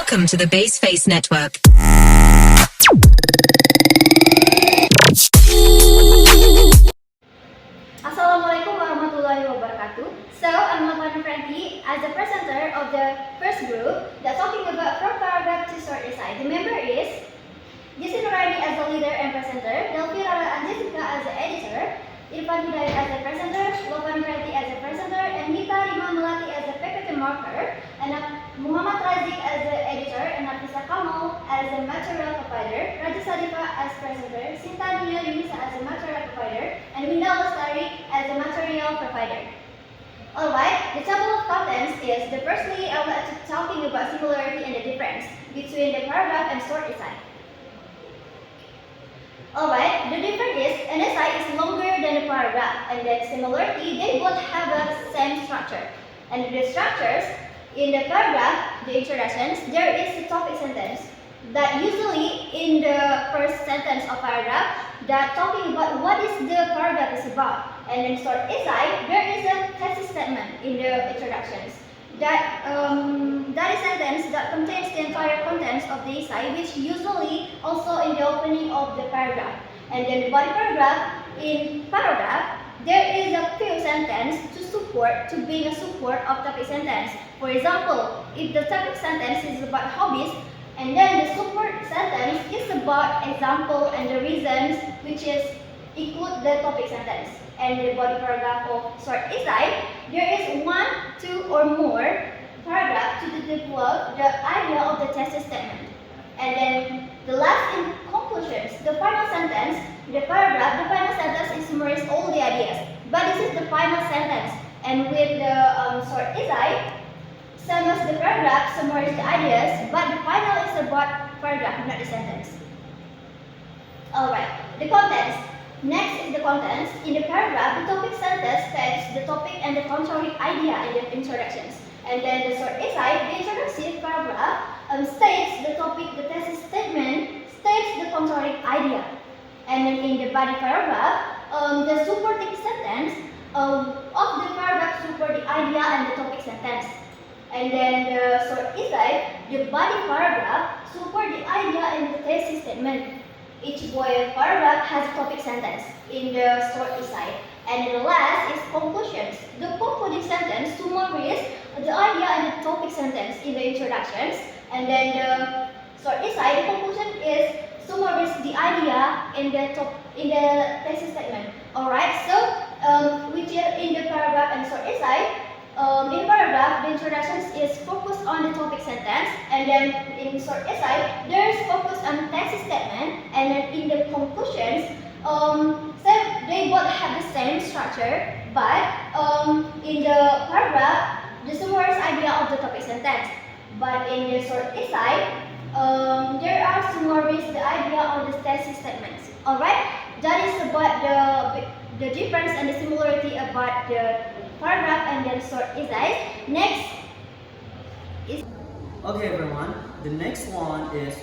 Welcome to the Baseface Network. Assalamualaikum warahmatullahi wabarakatuh. So, I'm Lapan Frankie as the presenter of the first group that's talking about from paragraph to short essay. The member is Jason Nurani as the leader and presenter, Delphira Anjessica as the editor, Irfan Hidayat as the presenter, Lapan Frankie as the presenter, and Mita Rima Melati as the PPT marker, and Muhammad Razik as the editor, and Nafisa Kamal as the material provider, Raja Sadifa as presenter, Sinta Nia Yunisa as the material provider, and Winda Lestari as the material provider. Alright, the table of contents is, firstly I would like to talking about similarity and the difference between the paragraph and short essay. Alright, the difference is an essay is longer than a paragraph, and then similarity, they both have the same structure. And the structures, in the paragraph, the introductions, there is a topic sentence that usually in the first sentence of paragraph that talking about what is the paragraph is about. And in short essay, there is a thesis statement in the introductions. That is a sentence that contains the entire contents of the essay, which usually also in the opening of the paragraph. And then the body paragraph, in paragraph, there is a few sentences to being a support of topic sentence. For example, if the topic sentence is about hobbies, and then the support sentence is about example and the reasons which is include the topic sentence. And the body paragraph of short essay, there is 1, 2 or more paragraph to develop the idea of the thesis statement. And then the last in conclusions, the final sentence, the paragraph, the final sentence is summarizes all the ideas. But this is the final sentence. And with the short essay, same as the paragraph summarizes the ideas, but the final is about paragraph, not the sentence. Alright, the contents. Next is the contents. In the paragraph, the topic sentence states the topic and the contrary idea in the introductions. And then the short essay, the introductive paragraph states the topic, the thesis statement states the contrary idea. And then in the body paragraph, the supporting sentence of the paragraph support the idea and the topic sentence. And then the short essay, the body paragraph support the idea and the thesis statement. Each paragraph has a topic sentence in the short essay. And the last is conclusions. The concluding sentence summarizes the idea and the topic sentence in the introductions. And then the short essay, the conclusion is summarizes the idea in the thesis statement. Alright, so which is in the paragraph and short essay. In paragraph, the introductions is focused on the topic sentence, and then in short essay, there is focus on thesis statement, and then in the conclusions, they both have the same structure, but in the paragraph, the summarized idea of the topic sentence. But in the short essay, there are summarized the idea of the thesis statements. Alright, that is about the difference and the similarity about the paragraph and then short essays. Next is okay everyone, the next one is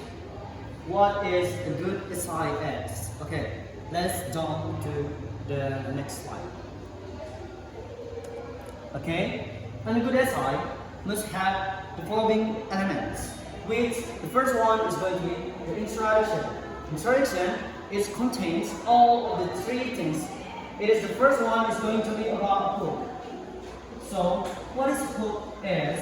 what is a good essay is. Okay, let's jump to the next slide. Okay, and a good essay must have the following elements, which the first one is going to be the introduction. Introduction contains all of the three things. It is the first one is going to be about hook. So what is hook is?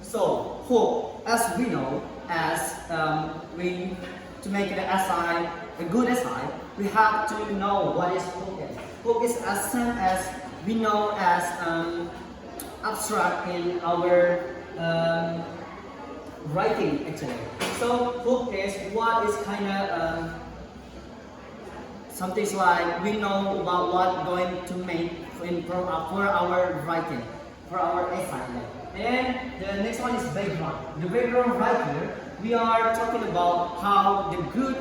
So hook, as we know, as to make an essay, a good essay, we have to know what is hook is. Hook is as same as we know as abstract in our writing actually. So hook is what is kind of something like we know about what going to make for our writing, for our essay. And the next one is background. The background right here, we are talking about how the good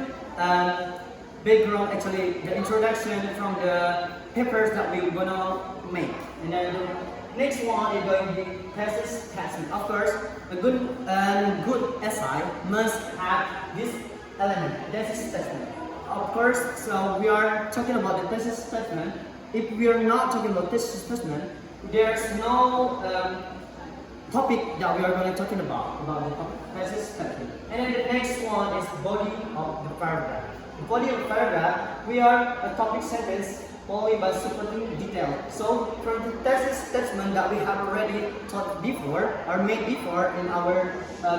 background, actually the introduction from the papers that we're gonna make. And then the next one is going to be thesis statement. Of course, a good essay must have this element, thesis statement. Of course, so we are talking about the thesis statement. If we are not talking about thesis statement, there's no topic that we are going to talking about the thesis statement. And then the next one is body of the paragraph. The body of the paragraph, we are a topic sentence followed by supporting detail. So from the thesis statement that we have already taught before or made before in our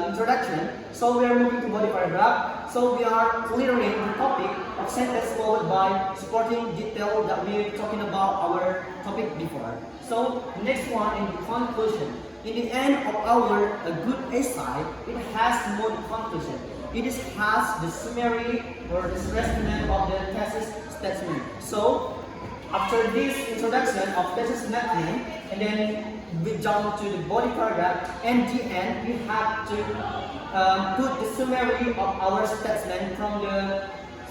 introduction, so we are moving to body paragraph. So we are clearing the topic of sentence followed by supporting detail that we are talking about our topic before. So next one in the conclusion. In the end of our good essay, it has more conclusion. It has the summary or the resume of the thesis statement. So after this introduction of thesis statement, and then we jump to the body paragraph, and the end we have to put the summary of our statement from the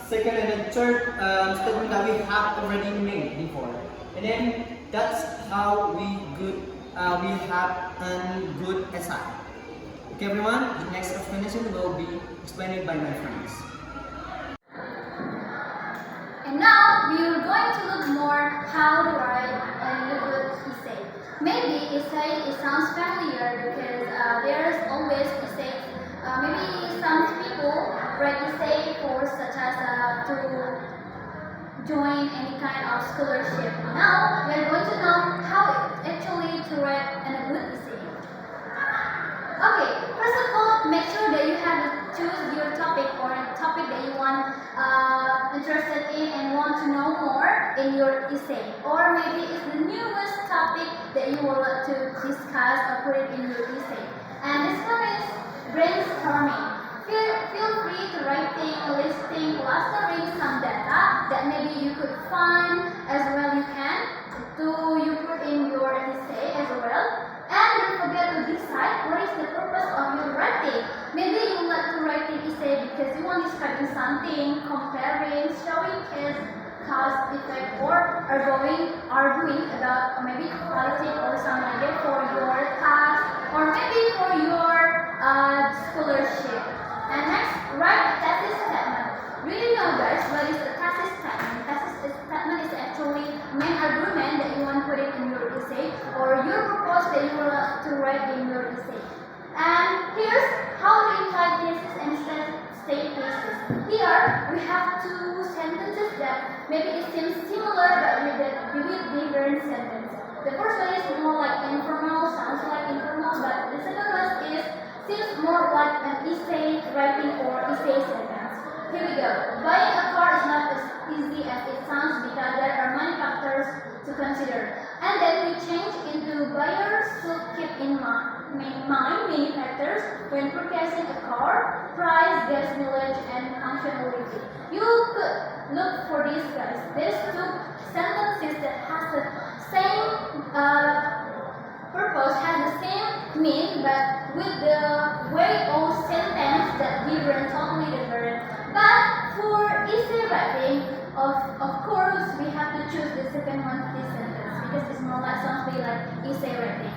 second and the third statement that we have already made before. And then that's how we have a good essay. Okay, everyone. The next explanation will be explained by my friends. And now we are going to look more how to write a good essay. Maybe essay it sounds familiar because there's always essays. Maybe some people write essay for such as to join any kind of scholarship. Now we are going to know how actually to write a good essay. Okay, first of all, make sure that you have to choose your topic or a topic that you want interested in and want to know more in your essay. Or maybe it's the newest topic that you would like to discuss or put it in your essay. And this one is brainstorming. Feel free to writing, listing, clustering some data that maybe you could find as well you can to you put in your essay as well. And don't forget to decide what is the purpose of your writing. Maybe you like to write an essay because you want to describe something, comparing, showing case, cause, effect, or arguing about maybe politics or something like that for your task or maybe for your scholarship. And next, write thesis statement. Do you know, guys, what is a thesis statement? Thesis statement is actually main argument that you want to put it in your essay or your purpose that you want to write in your essay. And here's how to imply thesis and state thesis. Here we have two sentences that maybe it seems similar but with different sentences. The first one is more like informal, sounds like informal, but the second one seems more like an essay writing or essay sentence. Here we go. Buying a car is not as easy as it sounds because there are many factors to consider. And then we change into buyers should keep in mind many factors when purchasing a car: price, gas mileage, and functionality. You could look for these guys. These two sentences that has the same purpose, has the same meaning, but with the way of sentence that different, totally different. But for essay writing, of course, we have to choose the second one, this sentence, because it's more like something like essay writing.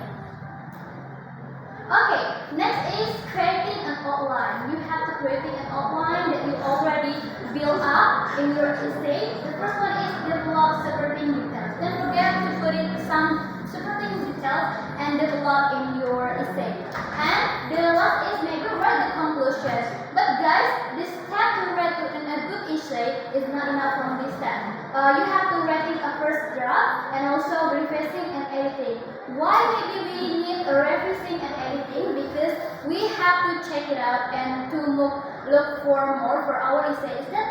Okay, next is creating an outline. You have to create an outline that you already built up in your essay. The first one is develop supporting details. Don't forget to put in some supporting details and develop in your essay. And the last is maybe write the conclusions. But guys, this step to write a good essay is not enough from this step. You have to writing a first draft and also revising and editing. Why maybe we need a revising and editing? Because we have to check it out and to look for more for our essay. Is that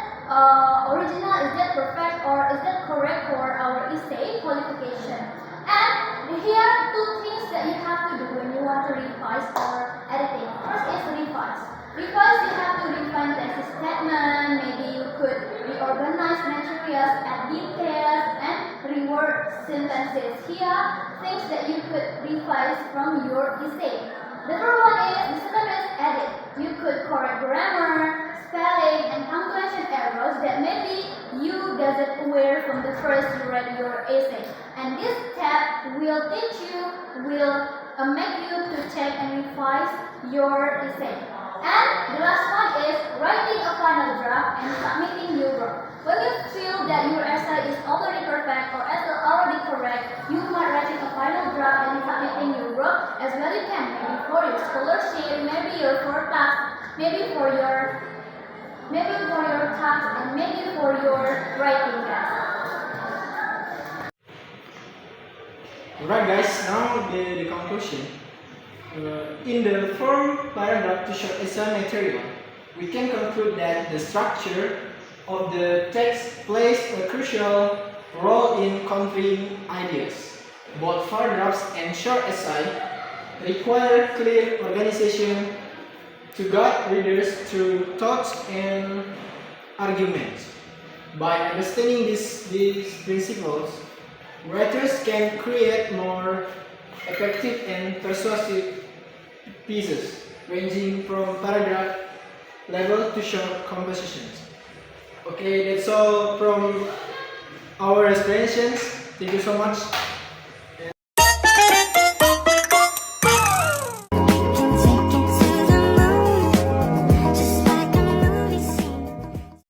original? Is that perfect? Or is that correct for our essay qualification? And here are two things that you have to do when you want to revise or editing. First is revise. Revise, you have to refine thesis statement. Maybe you could reorganize materials, add details, and reword sentences. Here, things that you could revise from your essay. The second is edit. You could correct grammar, spelling, and punctuation errors that maybe you doesn't aware from the first you read your essay. And this step will teach you, will make you to check and revise your essay. And the last one is writing a final draft and submitting your work. When you feel that your essay is already perfect or essay already correct, you might write a final draft and submit in your work as well you can, maybe for your scholarship, maybe your for tax, maybe for your tax, and maybe for your writing test. Alright guys, now the conclusion. In the form paragraph to short essay material, we can conclude that the structure of the text plays a crucial role in conveying ideas. Both paragraphs and short essay require clear organization to guide readers through thoughts and arguments. By understanding these principles, writers can create more effective and persuasive pieces, ranging from paragraph level to short compositions. Okay, that's all from our explanations. Thank you so much.